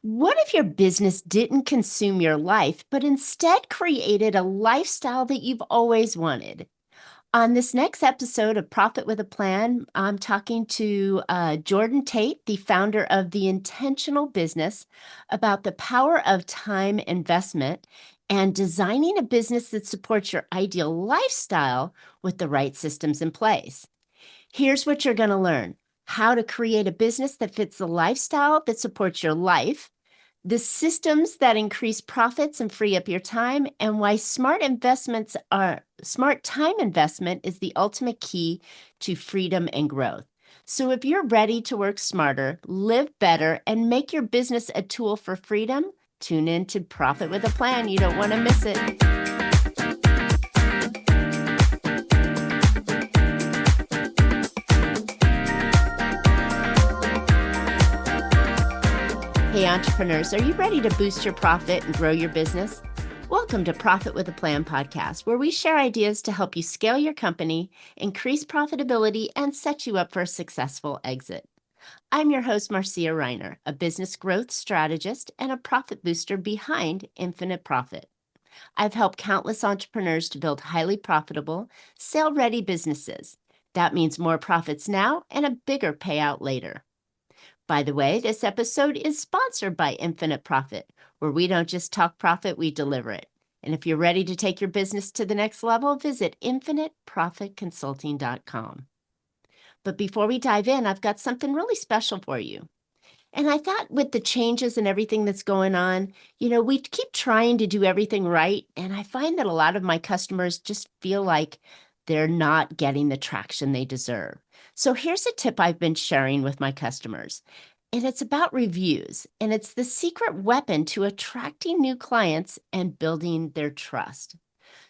What if your business didn't consume your life, but instead created a lifestyle that you've always wanted? On this next episode of Profit with a Plan, I'm talking to Jordan Tait, the founder of The Intentional Business, about the power of time investment and designing a business that supports your ideal lifestyle with the right systems in place. Here's what you're going to learn: how to create a business that fits the lifestyle that supports your life, the systems that increase profits and free up your time, and why smart time investment is the ultimate key to freedom and growth. So if you're ready to work smarter, live better, and make your business a tool for freedom, tune in to Profit with a Plan. You don't want to miss it. Hey, entrepreneurs, are you ready to boost your profit and grow your business? Welcome to Profit with a Plan podcast, where we share ideas to help you scale your company, increase profitability, and set you up for a successful exit. I'm your host, Marcia Riner, a business growth strategist and a profit booster behind Infinite Profit. I've helped countless entrepreneurs to build highly profitable, sale-ready businesses. That means more profits now and a bigger payout later. By the way, this episode is sponsored by Infinite Profit, where we don't just talk profit, we deliver it. And if you're ready to take your business to the next level, visit infiniteprofitconsulting.com. But before we dive in, I've got something really special for you. And I thought with the changes and everything that's going on, we keep trying to do everything right. And I find that a lot of my customers just feel like they're not getting the traction they deserve. So here's a tip I've been sharing with my customers, and it's about reviews, and it's the secret weapon to attracting new clients and building their trust.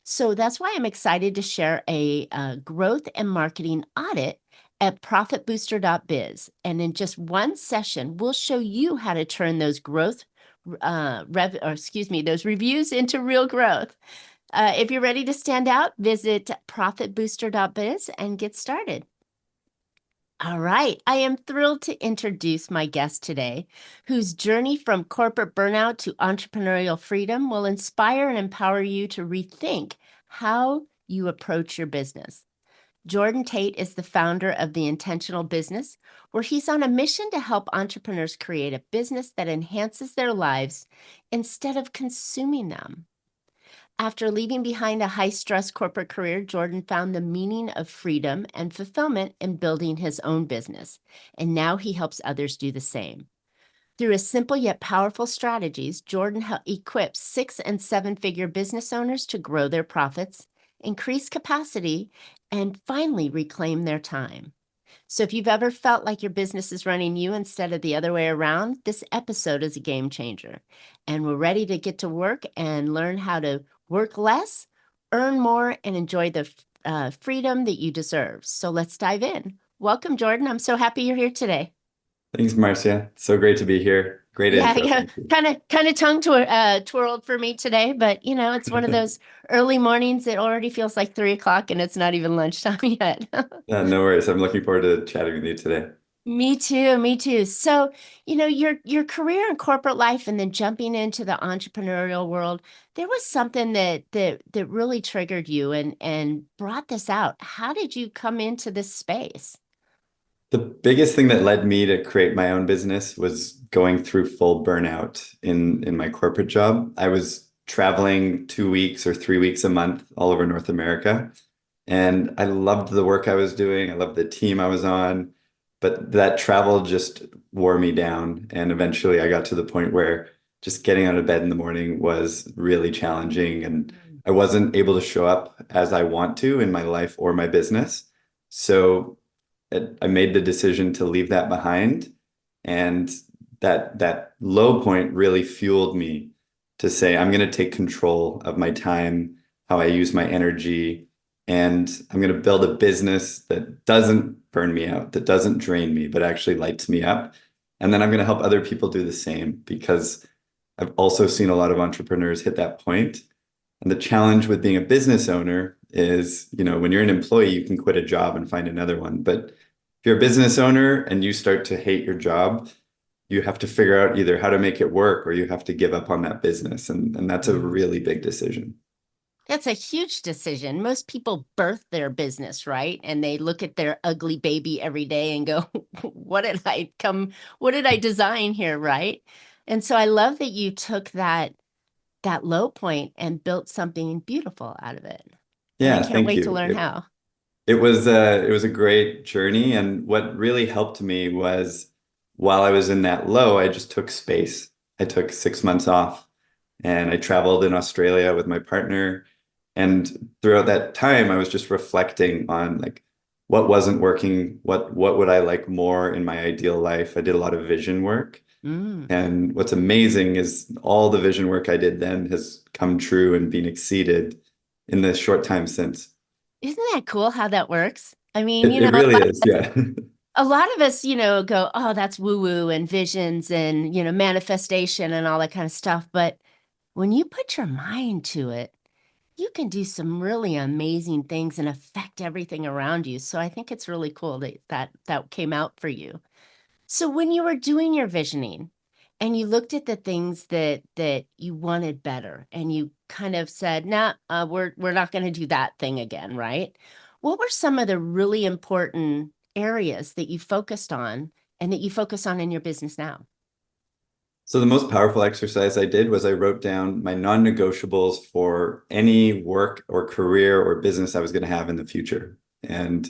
So that's why I'm excited to share a growth and marketing audit at profitbooster.biz. And in just one session, we'll show you how to turn those those reviews into real growth. If you're ready to stand out, visit profitbooster.biz and get started. All right, I am thrilled to introduce my guest today, whose journey from corporate burnout to entrepreneurial freedom will inspire and empower you to rethink how you approach your business. Jordan Tait is the founder of The Intentional Business, where he's on a mission to help entrepreneurs create a business that enhances their lives instead of consuming them. After leaving behind a high-stress corporate career, Jordan found the meaning of freedom and fulfillment in building his own business, and now he helps others do the same. Through his simple yet powerful strategies, Jordan equips 6- and 7-figure business owners to grow their profits, increase capacity, and finally reclaim their time. So if you've ever felt like your business is running you instead of the other way around, this episode is a game changer. And we're ready to get to work and learn how to work less, earn more, and enjoy the freedom that you deserve. So let's dive in. Welcome, Jordan. I'm so happy you're here today. Thanks, Marcia. So great to be here. Great Yeah, intro. yeah, Thank you. kind of twirled for me today, but it's one of those early mornings. It already feels like 3 o'clock, and it's not even lunchtime yet. No worries. I'm looking forward to chatting with you today. Me too, me too. So, your career in corporate life and then jumping into the entrepreneurial world, there was something that really triggered you and brought this out. How did you come into this space? The biggest thing that led me to create my own business was going through full burnout in my corporate job. I was traveling 2 weeks or 3 weeks a month all over North America. And I loved the work I was doing. I loved the team I was on. But that travel just wore me down. And eventually I got to the point where just getting out of bed in the morning was really challenging. And I wasn't able to show up as I want to in my life or my business. So I made the decision to leave that behind. And that low point really fueled me to say, I'm going to take control of my time, how I use my energy, and I'm going to build a business that doesn't burn me out, that doesn't drain me, but actually lights me up. And then I'm going to help other people do the same, because I've also seen a lot of entrepreneurs hit that point. And the challenge with being a business owner is, when you're an employee, you can quit a job and find another one. But if you're a business owner and you start to hate your job, you have to figure out either how to make it work or you have to give up on that business. And that's a Mm. really big decision. That's a huge decision. Most people birth their business, right? And they look at their ugly baby every day and go, what did I design here, right? And so I love that you took that low point and built something beautiful out of it. And I Yeah, can't thank wait to you. learn how. It was a great journey, and what really helped me was while I was in that low, I just took space. I took 6 months off, and I traveled in Australia with my partner. And throughout that time, I was just reflecting on like what wasn't working, what would I like more in my ideal life. I did a lot of vision work, Mm. and what's amazing is all the vision work I did then has come true and been exceeded in the short time since. Isn't that cool how that works? I mean, It really is, yeah. a lot of us, go, oh, that's woo woo and visions and, manifestation and all that kind of stuff. But when you put your mind to it, you can do some really amazing things and affect everything around you. So I think it's really cool that came out for you. So when you were doing your visioning and you looked at the things that you wanted better and you kind of said, nah, we're not going to do that thing again, right? What were some of the really important areas that you focused on and that you focus on in your business now? So the most powerful exercise I did was I wrote down my non-negotiables for any work or career or business I was going to have in the future. And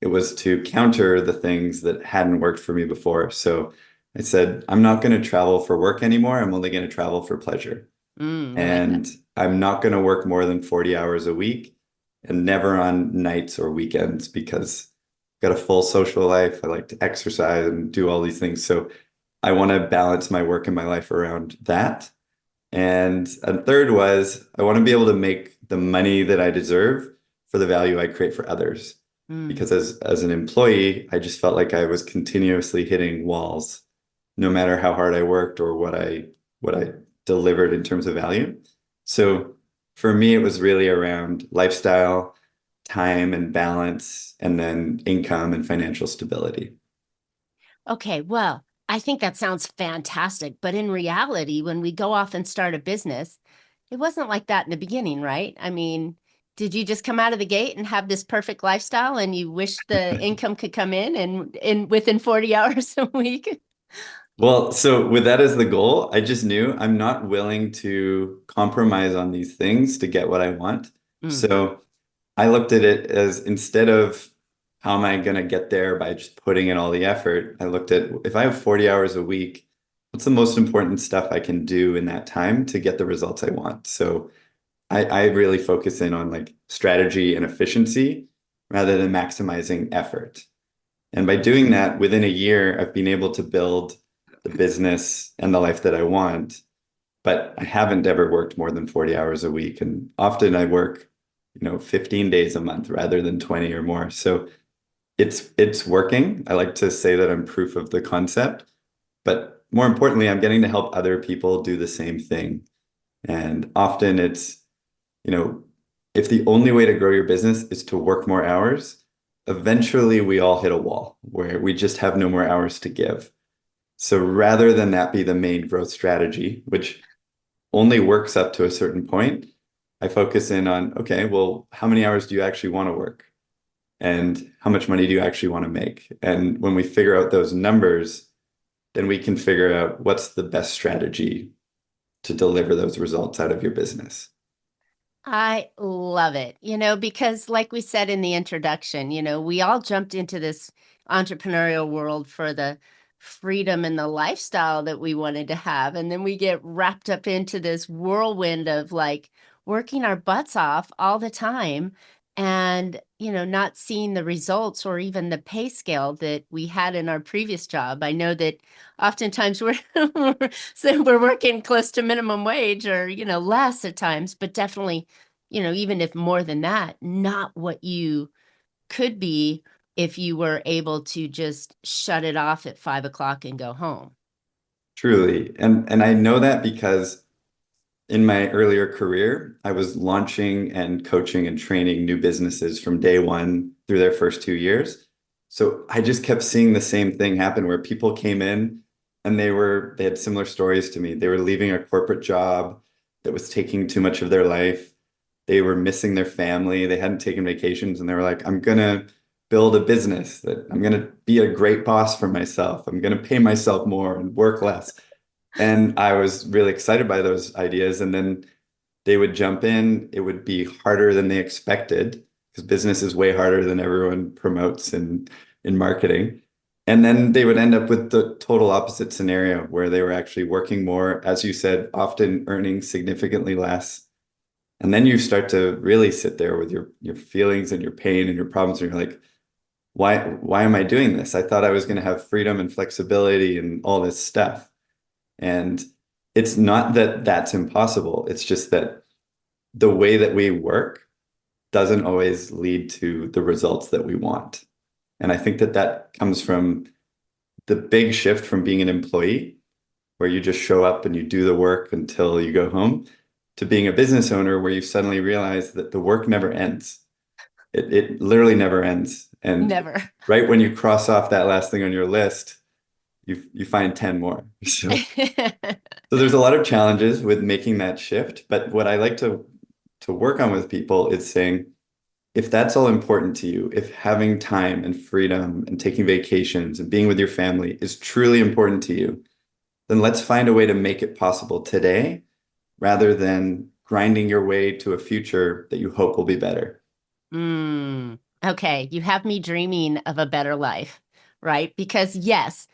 it was to counter the things that hadn't worked for me before. So I said, I'm not going to travel for work anymore. I'm only going to travel for pleasure. I like that. And I'm not going to work more than 40 hours a week and never on nights or weekends because I've got a full social life. I like to exercise and do all these things. So I want to balance my work and my life around that. And a third was I want to be able to make the money that I deserve for the value I create for others. Mm. Because as an employee, I just felt like I was continuously hitting walls, no matter how hard I worked or what I delivered in terms of value. So for me, it was really around lifestyle, time and balance, and then income and financial stability. Okay, well, I think that sounds fantastic. But in reality, when we go off and start a business, it wasn't like that in the beginning, right? I mean, did you just come out of the gate and have this perfect lifestyle and you wish the income could come in within 40 hours a week? Well, so with that as the goal, I just knew I'm not willing to compromise on these things to get what I want. Mm. So I looked at it as instead of how am I going to get there by just putting in all the effort, I looked at if I have 40 hours a week, what's the most important stuff I can do in that time to get the results I want? So I really focus in on like strategy and efficiency rather than maximizing effort. And by doing that, within a year, I've been able to build the business and the life that I want. But I haven't ever worked more than 40 hours a week. And often I work, 15 days a month rather than 20 or more. So it's working. I like to say that I'm proof of the concept. But more importantly, I'm getting to help other people do the same thing. And often it's, you know, if the only way to grow your business is to work more hours, eventually we all hit a wall where we just have no more hours to give. So rather than that be the main growth strategy, which only works up to a certain point, I focus in on, okay, well, how many hours do you actually want to work? And how much money do you actually want to make? And when we figure out those numbers, then we can figure out what's the best strategy to deliver those results out of your business. I love it, because like we said in the introduction, we all jumped into this entrepreneurial world for the freedom and the lifestyle that we wanted to have. And then we get wrapped up into this whirlwind of like working our butts off all the time and, not seeing the results or even the pay scale that we had in our previous job. I know that oftentimes we're so we're working close to minimum wage or, less at times, but definitely even if more than that, not what you could be if you were able to just shut it off at 5 o'clock and go home. Truly. And I know that because in my earlier career, I was launching and coaching and training new businesses from day one through their first 2 years. So I just kept seeing the same thing happen where people came in and they had similar stories to me. They were leaving a corporate job that was taking too much of their life. They were missing their family. They hadn't taken vacations, and they were like, I'm gonna build a business that I'm gonna be a great boss for myself. I'm gonna pay myself more and work less. And I was really excited by those ideas. And then they would jump in. It would be harder than they expected because business is way harder than everyone promotes in marketing. And then they would end up with the total opposite scenario where they were actually working more, as you said, often earning significantly less. And then you start to really sit there with your feelings and your pain and your problems, and you're like, why am I doing this? I thought I was going to have freedom and flexibility and all this stuff. And it's not that that's impossible. It's just that the way that we work doesn't always lead to the results that we want. And I think that that comes from the big shift from being an employee, where you just show up and you do the work until you go home, to being a business owner, where you suddenly realize that the work never ends. It literally never ends. And Never. right when you cross off that last thing on your list, you find 10 more. So there's a lot of challenges with making that shift. But what I like to work on with people is saying, if that's all important to you, if having time and freedom and taking vacations and being with your family is truly important to you, then let's find a way to make it possible today rather than grinding your way to a future that you hope will be better. Okay, you have me dreaming of a better life, right? Because yes,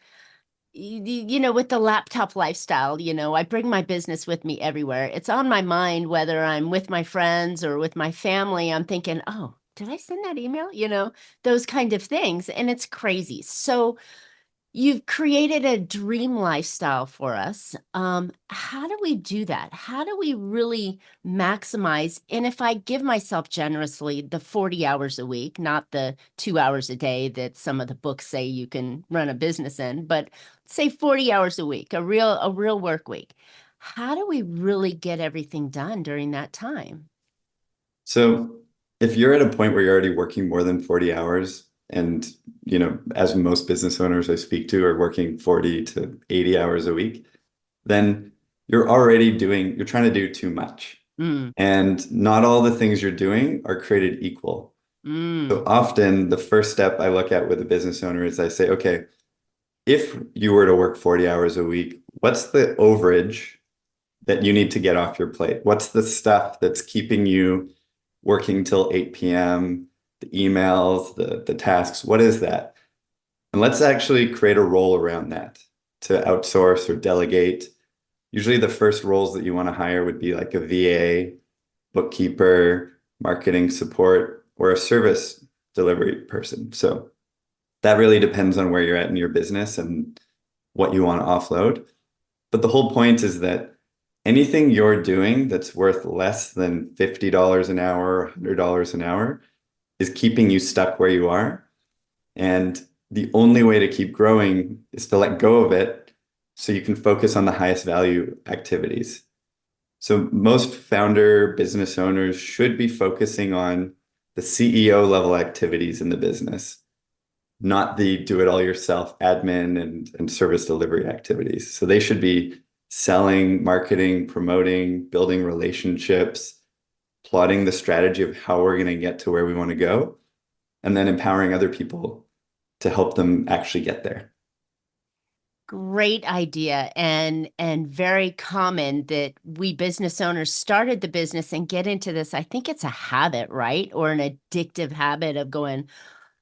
with the laptop lifestyle, I bring my business with me everywhere. It's on my mind, whether I'm with my friends or with my family. I'm thinking, oh, did I send that email? Those kind of things. And it's crazy. So you've created a dream lifestyle for us. How do we do that? How do we really maximize? And if I give myself generously the 40 hours a week, not the 2 hours a day that some of the books say you can run a business in, but say 40 hours a week, a real work week. How do we really get everything done during that time? So if you're at a point where you're already working more than 40 hours, and as most business owners I speak to are working 40 to 80 hours a week, then you're trying to do too much. Mm, And not all the things you're doing are created equal. So mm, often the first step I look at with a business owner is I say, okay, if you were to work 40 hours a week, what's the overage that you need to get off your plate? What's the stuff that's keeping you working till 8 p.m., the emails, the tasks? What is that? And let's actually create a role around that to outsource or delegate. Usually the first roles that you want to hire would be like a VA, bookkeeper, marketing support, or a service delivery person. So that really depends on where you're at in your business and what you want to offload. But the whole point is that anything you're doing that's worth less than $50 an hour or $100 an hour is keeping you stuck where you are. And the only way to keep growing is to let go of it so you can focus on the highest value activities. So most founder business owners should be focusing on the CEO level activities in the business, not the do it all yourself admin and service delivery activities. So they should be selling, marketing, promoting, building relationships, plotting the strategy of how we're going to get to where we want to go, and then empowering other people to help them actually get there. great idea, and very common that we business owners started the business and get into this. I think it's a habit, right? Or an addictive habit of going,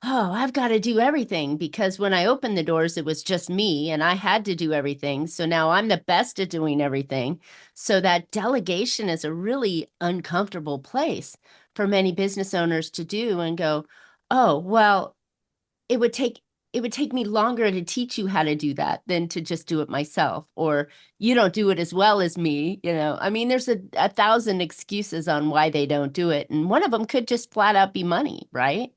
oh, I've got to do everything, because when I opened the doors, it was just me and I had to do everything. So now I'm the best at doing everything. So that delegation is a really uncomfortable place for many business owners to do and go, oh, well, it would take it would take me longer to teach you how to do that than to just do it myself, or you don't do it as well as me. I mean, there's a thousand excuses on why they don't do it, and one of them could just flat out be money, right?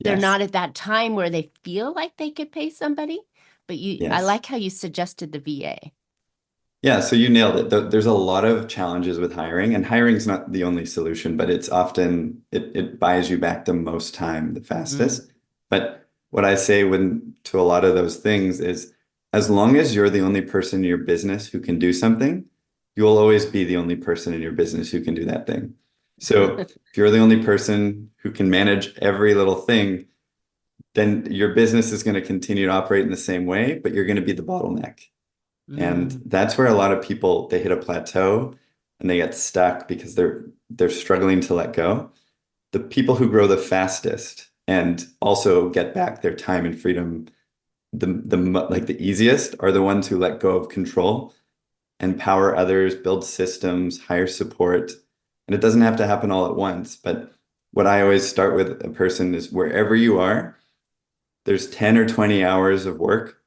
They're Yes. not at that time where they feel like they could pay somebody. But I Yes. like how you suggested the VA. Yeah, so you nailed it. There's a lot of challenges with hiring, and hiring's not the only solution, but it's often it buys you back the most time the Mm, fastest. But what I say when to a lot of those things is as long as you're the only person in your business who can do something, you'll always be the only person in your business who can do that thing. So if you're the only person who can manage every little thing, then your business is going to continue to operate in the same way, but you're going to be the bottleneck. And Mm, that's where a lot of people, they hit a plateau and they get stuck because they're struggling to let go. The people who grow the fastest and also get back their time and freedom the easiest are the ones who let go of control, empower others, build systems, hire support. And it doesn't have to happen all at once. But what I always start with a person is wherever you are, there's 10 or 20 hours of work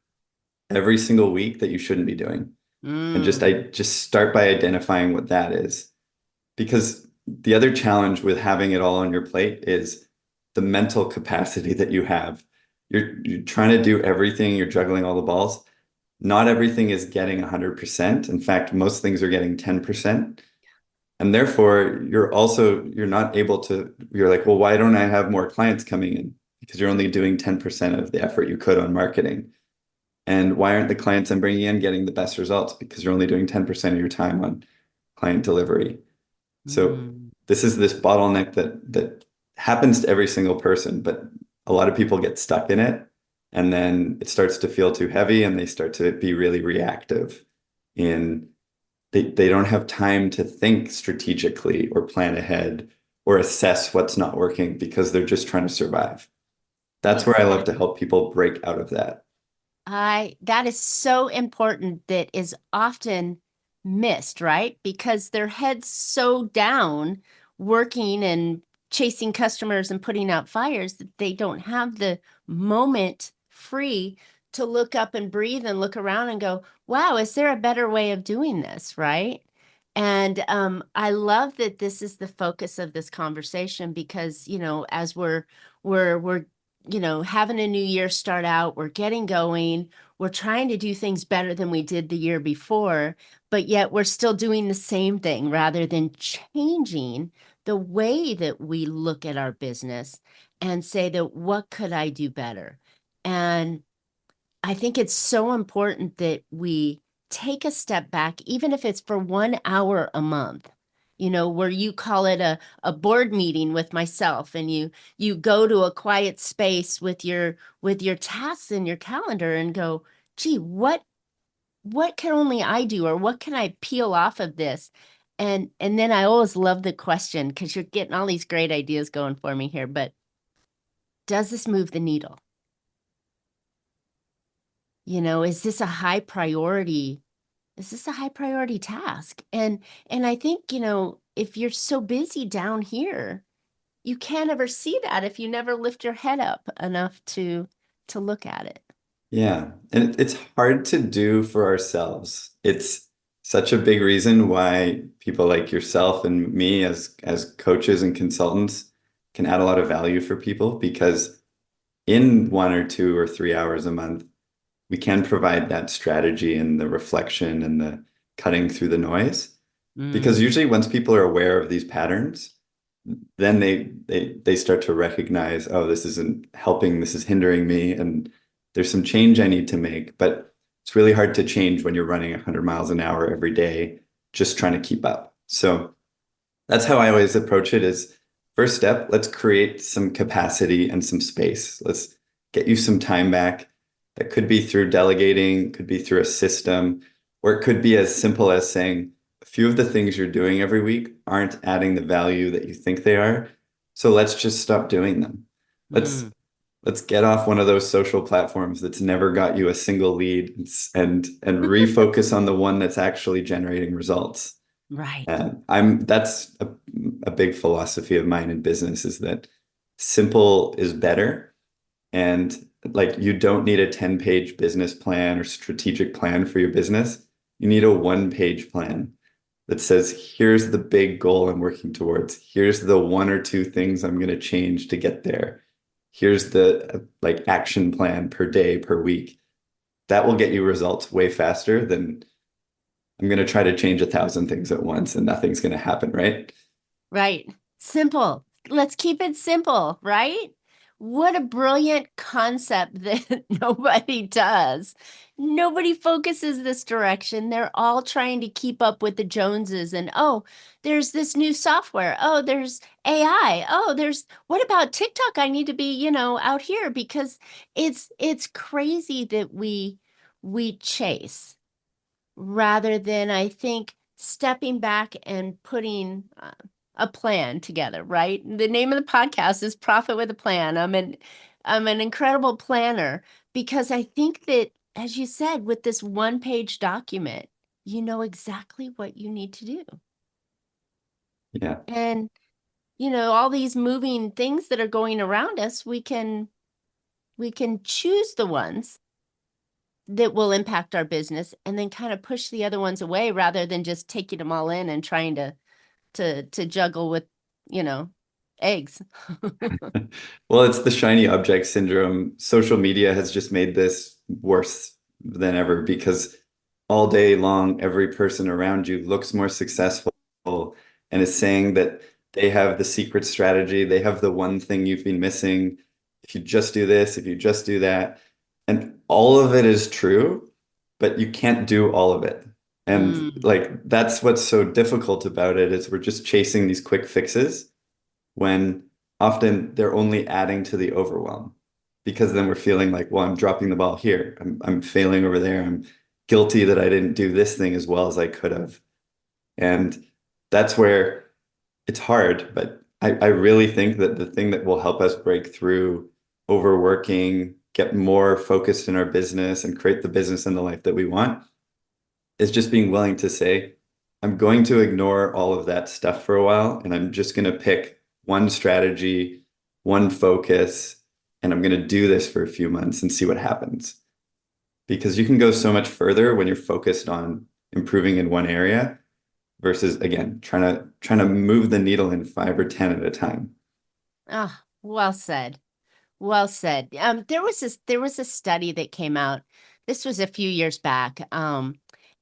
every single week that you shouldn't be doing. And mm, I just start by identifying what that is. Because the other challenge with having it all on your plate is the mental capacity that you have. You're trying to do everything, you're juggling all the balls. Not everything is getting 100%. In fact, most things are getting 10%. And therefore, you're not able to, you're like, well, why don't I have more clients coming in? Because you're only doing 10% of the effort you could on marketing. And why aren't the clients I'm bringing in getting the best results? Because you're only doing 10% of your time on client delivery. So mm. this bottleneck that happens to every single person, but a lot of people get stuck in it, and then it starts to feel too heavy, and they start to be really reactive. In they don't have time to think strategically or plan ahead or assess what's not working because they're just trying to survive. That's where I love to Exactly. help people break out of that. That is so important that is often missed, right? Because their head's so down working and chasing customers and putting out fires that they don't have the moment free to look up and breathe and look around and go, wow, is there a better way of doing this, right? And I love that this is the focus of this conversation because, as we're having a new year start out, we're getting going, we're trying to do things better than we did the year before, but yet we're still doing the same thing rather than changing the way that we look at our business and say that what could I do better? And I think it's so important that we take a step back, even if it's for 1 hour a month, where you call it a board meeting with myself and you go to a quiet space with your tasks in your calendar and go, gee, what can only I do or what can I peel off of this? And then I always love the question because you're getting all these great ideas going for me here, but does this move the needle? Is this a high priority? Is this a high priority task? And I think, if you're so busy down here, you can't ever see that if you never lift your head up enough to look at it. Yeah, and it's hard to do for ourselves. It's such a big reason why people like yourself and me as coaches and consultants can add a lot of value for people because in 1 or 2 or 3 hours a month, we can provide that strategy and the reflection and the cutting through the noise. Because Mm, usually once people are aware of these patterns, then they start to recognize, oh, this isn't helping, this is hindering me, and there's some change I need to make. But it's really hard to change when you're running 100 miles an hour every day, just trying to keep up. So that's how I always approach it is first step, let's create some capacity and some space. Let's get you some time back. That could be through delegating, could be through a system, or it could be as simple as saying a few of the things you're doing every week aren't adding the value that you think they are. So let's just stop doing them. Let's mm, let's get off one of those social platforms that's never got you a single lead and refocus on the one that's actually generating results. right. And that's a big philosophy of mine in business is that simple is better. And like you don't need a 10-page business plan or strategic plan for your business. You need a one-page plan that says, here's the big goal I'm working towards. Here's the 1 or 2 things I'm going to change to get there. Here's the like action plan per day, per week. That will get you results way faster than I'm going to try to change 1,000 things at once and nothing's going to happen, right? Right. Simple. Let's keep it simple, right? What a brilliant concept that nobody does. Nobody focuses this direction. They're all trying to keep up with the Joneses and oh, there's this new software. Oh, there's AI. Oh, there's what about TikTok? I need to be, out here because it's crazy that we chase rather than I think stepping back and putting a plan together, right? The name of the podcast is Profit with a Plan. I'm an incredible planner because I think that, as you said, with this one-page document, you know exactly what you need to do. Yeah. And, all these moving things that are going around us, we can choose the ones that will impact our business and then kind of push the other ones away rather than just taking them all in and trying to juggle with, you know, eggs. Well, it's the shiny object syndrome. Social media has just made this worse than ever because all day long, every person around you looks more successful and is saying that they have the secret strategy. They have the one thing you've been missing. If you just do this, if you just do that. And all of it is true, but you can't do all of it. And Mm, like that's what's so difficult about it is we're just chasing these quick fixes when often they're only adding to the overwhelm because then we're feeling like, well, I'm dropping the ball here. I'm failing over there. I'm guilty that I didn't do this thing as well as I could have. And that's where it's hard. But I really think that the thing that will help us break through overworking, get more focused in our business and create the business and the life that we want is just being willing to say, I'm going to ignore all of that stuff for a while, and I'm just going to pick one strategy, one focus, and I'm going to do this for a few months and see what happens. Because you can go so much further when you're focused on improving in one area versus again trying to move the needle in 5 or 10 at a time. ah, well said. Well said. There was a study that came out. This was a few years back.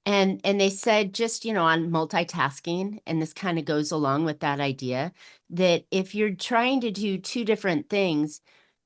And they said just, on multitasking, and this kind of goes along with that idea that if you're trying to do two different things,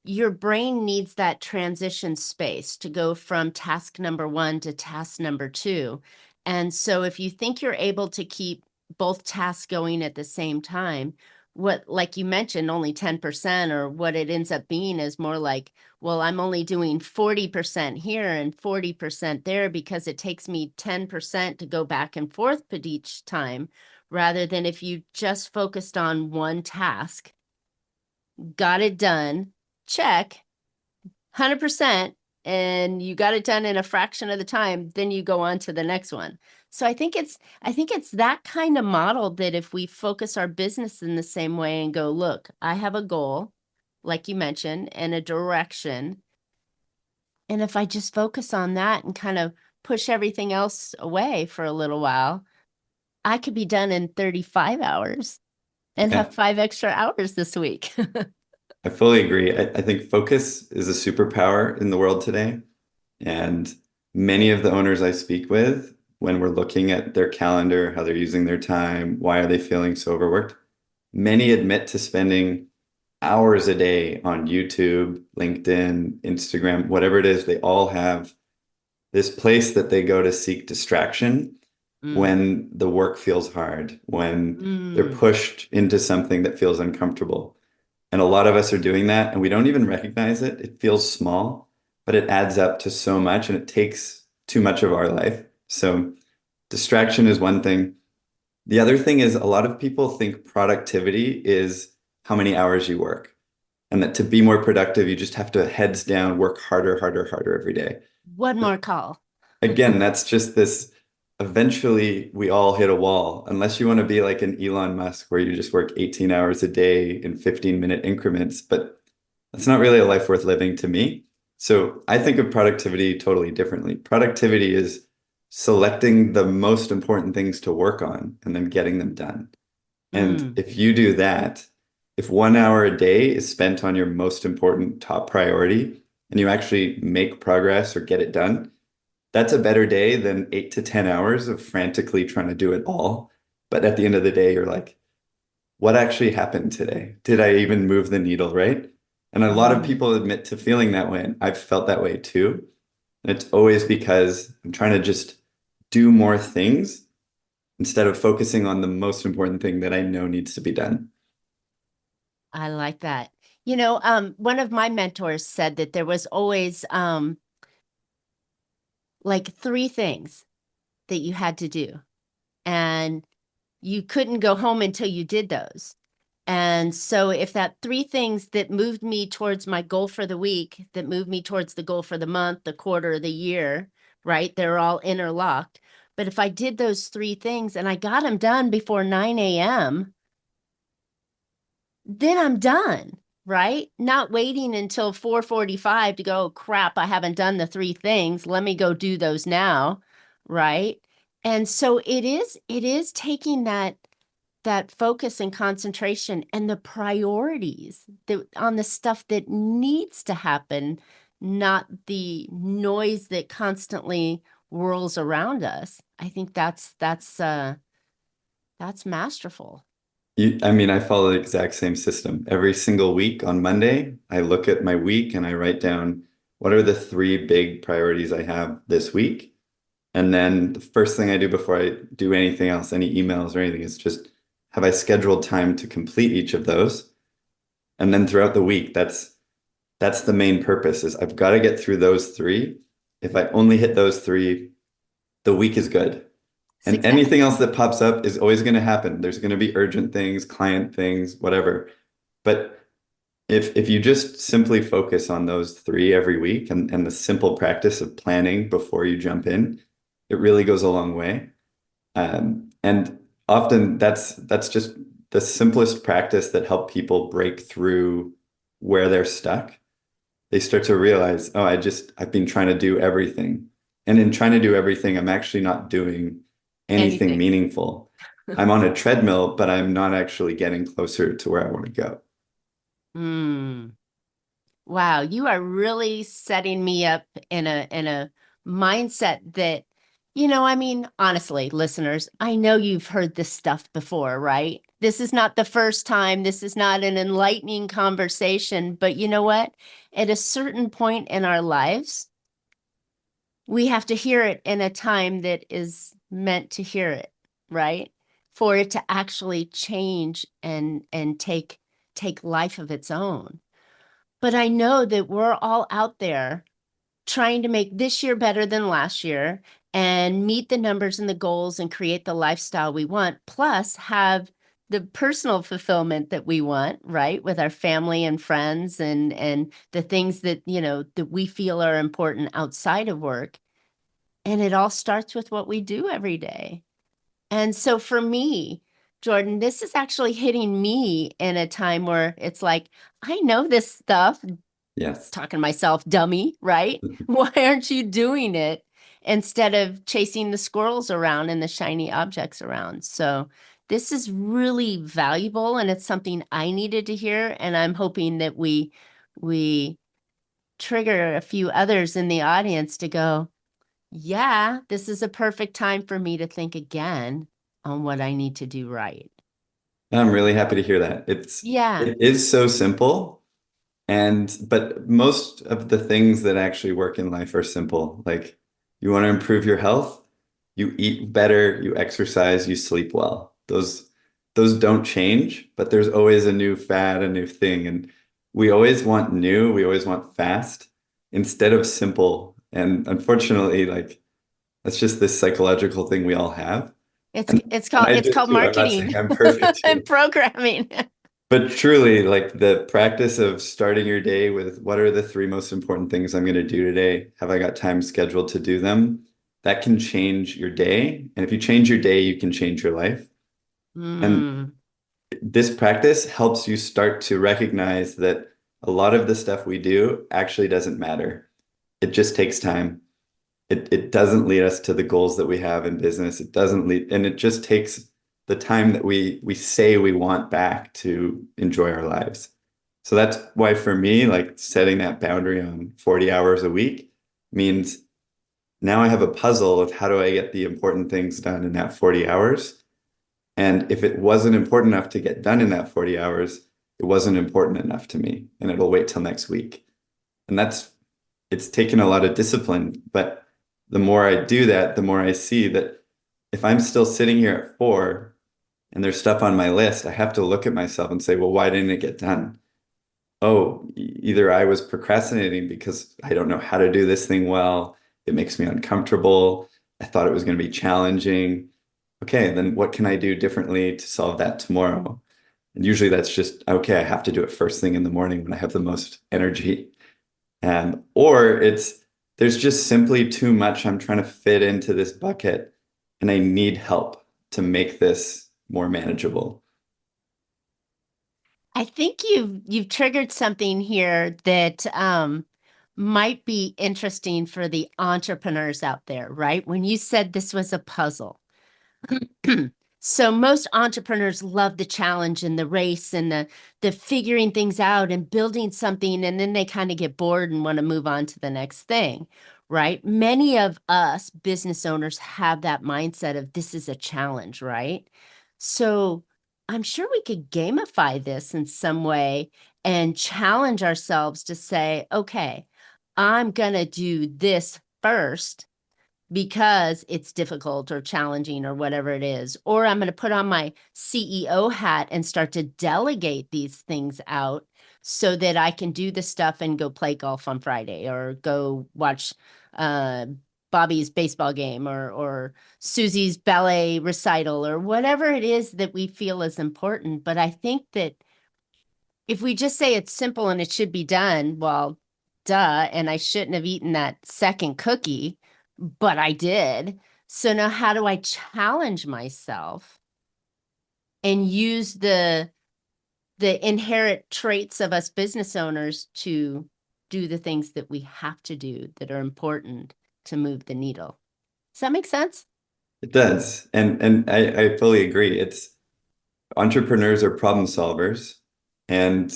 your brain needs that transition space to go from task number one to task number two. And so if you think you're able to keep both tasks going at the same time, what, like you mentioned, only 10%, or what it ends up being is more like, well, I'm only doing 40% here and 40% there because it takes me 10% to go back and forth but each time, rather than if you just focused on one task, got it done, check, 100%, and you got it done in a fraction of the time, then you go on to the next one. So I think it's that kind of model that if we focus our business in the same way and go, look, I have a goal, like you mentioned, and a direction. And if I just focus on that and kind of push everything else away for a little while, I could be done in 35 hours and have Yeah, 5 extra hours this week. I fully agree. I think focus is a superpower in the world today. And many of the owners I speak with, when we're looking at their calendar, how they're using their time, why are they feeling so overworked? Many admit to spending hours a day on YouTube, LinkedIn, Instagram, whatever it is. They all have this place that they go to seek distraction Mm, when the work feels hard, when they're mm, pushed into something that feels uncomfortable. And a lot of us are doing that and we don't even recognize it. It feels small, but it adds up to so much and it takes too much of our life. So distraction is one thing. The other thing is a lot of people think productivity is how many hours you work. And that to be more productive, you just have to heads down, work harder, harder, harder every day. one But more call. again, that's just this, eventually we all hit a wall, unless you want to be like an Elon Musk where you just work 18 hours a day in 15-minute increments. But that's not really a life worth living to me. So I think of productivity totally differently. Productivity is selecting the most important things to work on and then getting them done. And Mm, if you do that, if 1 hour a day is spent on your most important top priority and you actually make progress or get it done, that's a better day than 8 to 10 hours of frantically trying to do it all. But at the end of the day, you're like, what actually happened today? Did I even move the needle, right? And a lot of Mm, people admit to feeling that way. And I've felt that way too. And it's always because I'm trying to just do more things instead of focusing on the most important thing that I know needs to be done. I like that. One of my mentors said that there was always like three things that you had to do, and you couldn't go home until you did those. And so if that three things that moved me towards my goal for the week, that moved me towards the goal for the month, the quarter, the year, right? They're all interlocked. But if I did those three things and I got them done before 9 a.m., then I'm done, right? Not waiting until 4:45 to go, crap, I haven't done the three things. Let me go do those now, right? And so it is taking that focus and concentration and the priorities on the stuff that needs to happen, not the noise that constantly whirls around us. I think that's masterful. I mean, I follow the exact same system. Every single week on Monday, I look at my week and I write down what are the three big priorities I have this week. And then the first thing I do before I do anything else, any emails or anything, is just have I scheduled time to complete each of those? And then throughout the week, that's the main purpose is I've got to get through those three. If I only hit those three, the week is good. And Success. anything else that pops up is always going to happen. There's going to be urgent things, client things, whatever. But if you just simply focus on those three every week and the simple practice of planning before you jump in, it really goes a long way. And often that's just the simplest practice that help people break through where they're stuck. They start to realize, oh, I've been trying to do everything. And in trying to do everything, I'm actually not doing anything Anything. meaningful. I'm on a treadmill, but I'm not actually getting closer to where I want to go. Hmm. Wow, you are really setting me up in a mindset that, I mean, honestly, listeners, I know you've heard this stuff before, right? This is not the first time. This is not an enlightening conversation, but you know what? At a certain point in our lives, we have to hear it in a time that is meant to hear it, right? For it to actually change and take life of its own. But I know that we're all out there trying to make this year better than last year and meet the numbers and the goals and create the lifestyle we want, plus have the personal fulfillment that we want, right? With our family and friends and the things that, that we feel are important outside of work. And it all starts with what we do every day. And so for me, Jordan, this is actually hitting me in a time where it's like, I know this stuff, Yes. talking to myself, dummy, right? Why aren't you doing it instead of chasing the squirrels around and the shiny objects around? So this is really valuable and it's something I needed to hear. And I'm hoping that we trigger a few others in the audience to go, yeah, this is a perfect time for me to think again on what I need to do right. I'm really happy to hear that. Yeah, It is so simple. But most of the things that actually work in life are simple. Like you want to improve your health, you eat better, you exercise, you sleep well. Those don't change, but there's always a new fad, a new thing. And we always want new, we always want fast instead of simple. And unfortunately, like that's just this psychological thing we all have. it's And, it's and called I it's do it called too. I'm not marketing saying I'm perfect and here. programming. But truly, like the practice of starting your day with what are the three most important things I'm going to do today? Have I got time scheduled to do them? That can change your day. And if you change your day, you can change your life. And Hmm. this practice helps you start to recognize that a lot of the stuff we do actually doesn't matter. It just takes time. It doesn't lead us to the goals that we have in business. It doesn't lead, and it just takes the time that we say we want back to enjoy our lives. So that's why for me, like setting that boundary on 40 hours a week means now I have a puzzle of how do I get the important things done in that 40 hours. And if it wasn't important enough to get done in that 40 hours, it wasn't important enough to me and it'll wait till next week. And it's taken a lot of discipline, but the more I do that, the more I see that if I'm still sitting here at 4 and there's stuff on my list, I have to look at myself and say, well, why didn't it get done? Oh, either I was procrastinating because I don't know how to do this thing well. It makes me uncomfortable. I thought it was going to be challenging. Okay, then what can I do differently to solve that tomorrow? And usually that's just, okay, I have to do it first thing in the morning when I have the most energy. Or there's just simply too much I'm trying to fit into this bucket and I need help to make this more manageable. I think you've triggered something here that might be interesting for the entrepreneurs out there, right? When you said this was a puzzle. So most entrepreneurs love the challenge and the race and the figuring things out and building something, and then they kind of get bored and want to move on to the next thing, right? Many of us business owners have that mindset of this is a challenge, right? So I'm sure we could gamify this in some way and challenge ourselves to say, okay, I'm gonna do this first because it's difficult or challenging or whatever it is. Or I'm going to put on my CEO hat and start to delegate these things out so that I can do the stuff and go play golf on Friday or go watch Bobby's baseball game or Susie's ballet recital or whatever it is that we feel is important. But I think that if we just say it's simple and it should be done, well, duh, and I shouldn't have eaten that second cookie, but I did. So now how do I challenge myself and use the inherent traits of us business owners to do the things that we have to do that are important to move the needle? Does that make sense? It does. And I fully agree. It's entrepreneurs are problem solvers and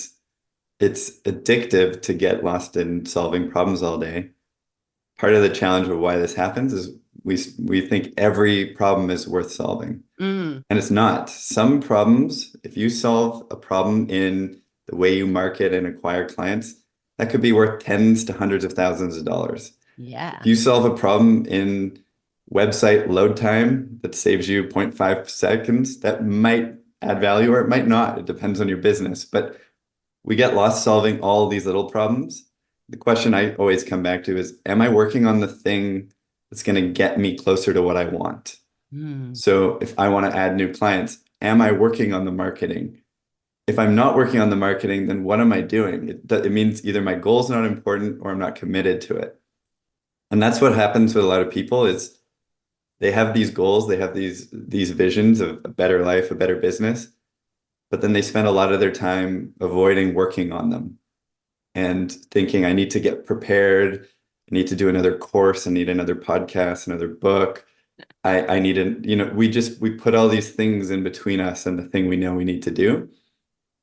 it's addictive to get lost in solving problems all day. Part of the challenge of why this happens is we think every problem is worth solving. Mm, And it's not. Some problems, if you solve a problem in the way you market and acquire clients, that could be worth tens to hundreds of thousands of dollars. If yeah. you solve a problem in website load time that saves you zero point 0.5 seconds, that might add value or it might not. It depends on your business. But we get lost solving all these little problems. The question I always come back to is, am I working on the thing that's going to get me closer to what I want? Mm. So if I want to add new clients, am I working on the marketing? If I'm not working on the marketing, then what am I doing? It means either my goal is not important or I'm not committed to it. And that's what happens with a lot of people is they have these goals, they have these visions of a better life, a better business, but then they spend a lot of their time avoiding working on them and thinking I need to get prepared, I need to do another course, I need another podcast, another book. I need we put all these things in between us and the thing we know we need to do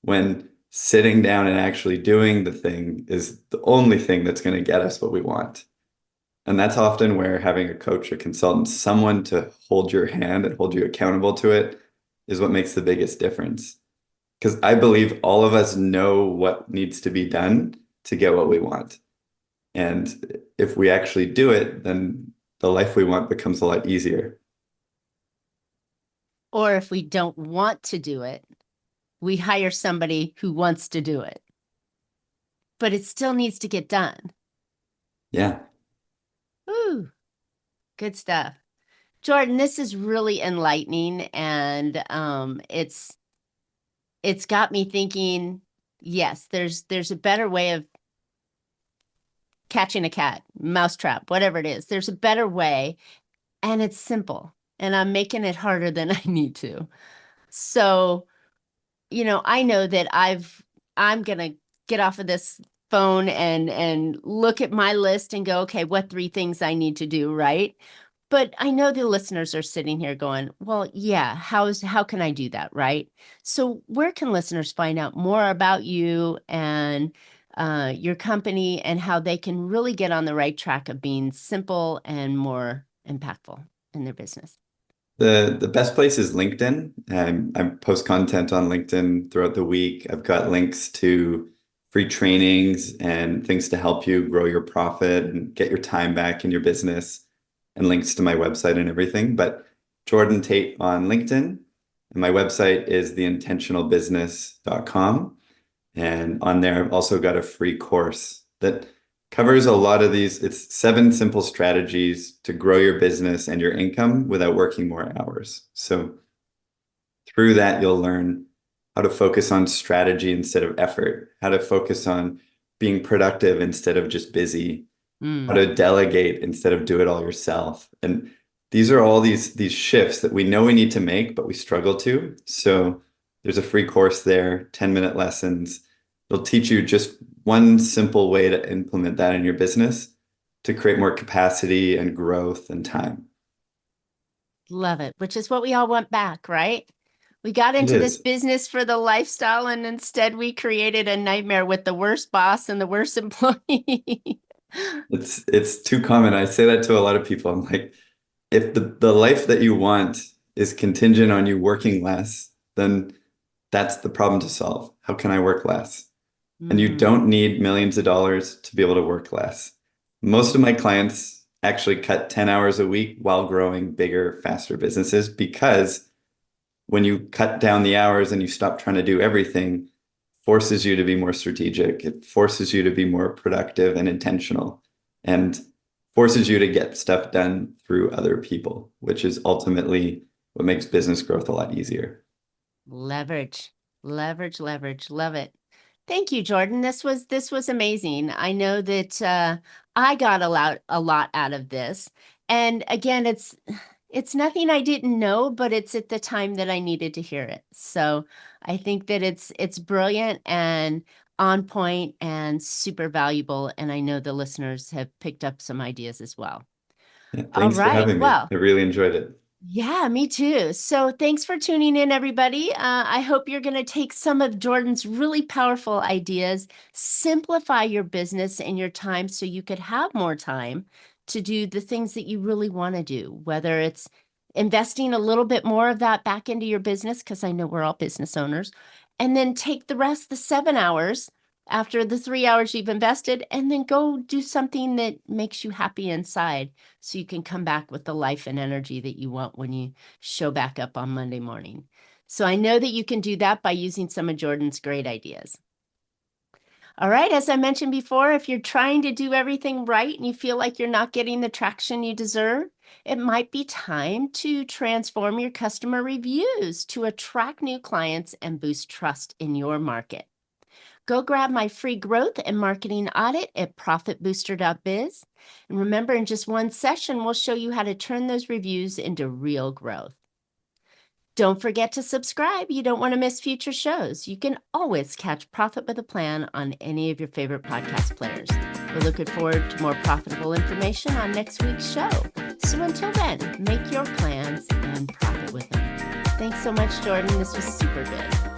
when sitting down and actually doing the thing is the only thing that's going to get us what we want. And that's often where having a coach, a consultant, someone to hold your hand and hold you accountable to it is what makes the biggest difference. Because I believe all of us know what needs to be done to get what we want. And if we actually do it, then the life we want becomes a lot easier. Or if we don't want to do it, we hire somebody who wants to do it, but it still needs to get done. Yeah. Ooh, good stuff. Jordan, this is really enlightening and it's got me thinking, yes, there's a better way of catching a cat, mousetrap, whatever it is. There's a better way and it's simple and I'm making it harder than I need to. So, I know that I'm gonna get off of this phone and look at my list and go, okay, what 3 things I need to do, right? But I know the listeners are sitting here going, well, yeah, how can I do that, right? So where can listeners find out more about you and your company and how they can really get on the right track of being simple and more impactful in their business? The best place is LinkedIn. I post content on LinkedIn throughout the week. I've got links to free trainings and things to help you grow your profit and get your time back in your business, and links to my website and everything. But Jordan Tait on LinkedIn, and my website is theintentionalbusiness.com. And on there, I've also got a free course that covers a lot of these. It's 7 simple strategies to grow your business and your income without working more hours. So through that, you'll learn how to focus on strategy instead of effort, how to focus on being productive instead of just busy, how to delegate instead of do it all yourself. And these are all these shifts that we know we need to make, but we struggle to. So there's a free course there, 10-minute lessons. It'll teach you just one simple way to implement that in your business to create more capacity and growth and time. Love it, which is what we all want back, right? We got It into this is. business for the lifestyle, and instead we created a nightmare with the worst boss and the worst employee. It's too common. I say that to a lot of people. I'm like, if the life that you want is contingent on you working less, then that's the problem to solve. How can I work less? And you don't need millions of dollars to be able to work less. Most of my clients actually cut 10 hours a week while growing bigger, faster businesses, because when you cut down the hours and you stop trying to do everything, forces you to be more strategic. It forces you to be more productive and intentional, and forces you to get stuff done through other people, which is ultimately what makes business growth a lot easier. Leverage, leverage, leverage. Love it. Thank you, Jordan. This was amazing. I know that I got a lot out of this. And again, it's nothing I didn't know, but it's at the time that I needed to hear it. So I think that it's brilliant and on point and super valuable. And I know the listeners have picked up some ideas as well. Yeah, All thanks for right. having me. Well, I really enjoyed it. yeah, me too. So thanks for tuning in, everybody. I hope you're going to take some of Jordan's really powerful ideas, simplify your business and your time so you could have more time to do the things that you really want to do, whether it's investing a little bit more of that back into your business, because I know we're all business owners, and then take the rest, the 7 hours after the 3 hours you've invested, and then go do something that makes you happy inside, so you can come back with the life and energy that you want when you show back up on Monday morning. So I know that you can do that by using some of Jordan's great ideas. All right, as I mentioned before, if you're trying to do everything right and you feel like you're not getting the traction you deserve, it might be time to transform your customer reviews to attract new clients and boost trust in your market. Go grab my free growth and marketing audit at profitbooster.biz. And remember, in just one session, we'll show you how to turn those reviews into real growth. Don't forget to subscribe. You don't want to miss future shows. You can always catch Profit with a Plan on any of your favorite podcast players. We're looking forward to more profitable information on next week's show. So until then, make your plans and profit with them. Thanks so much, Jordan. This was super good.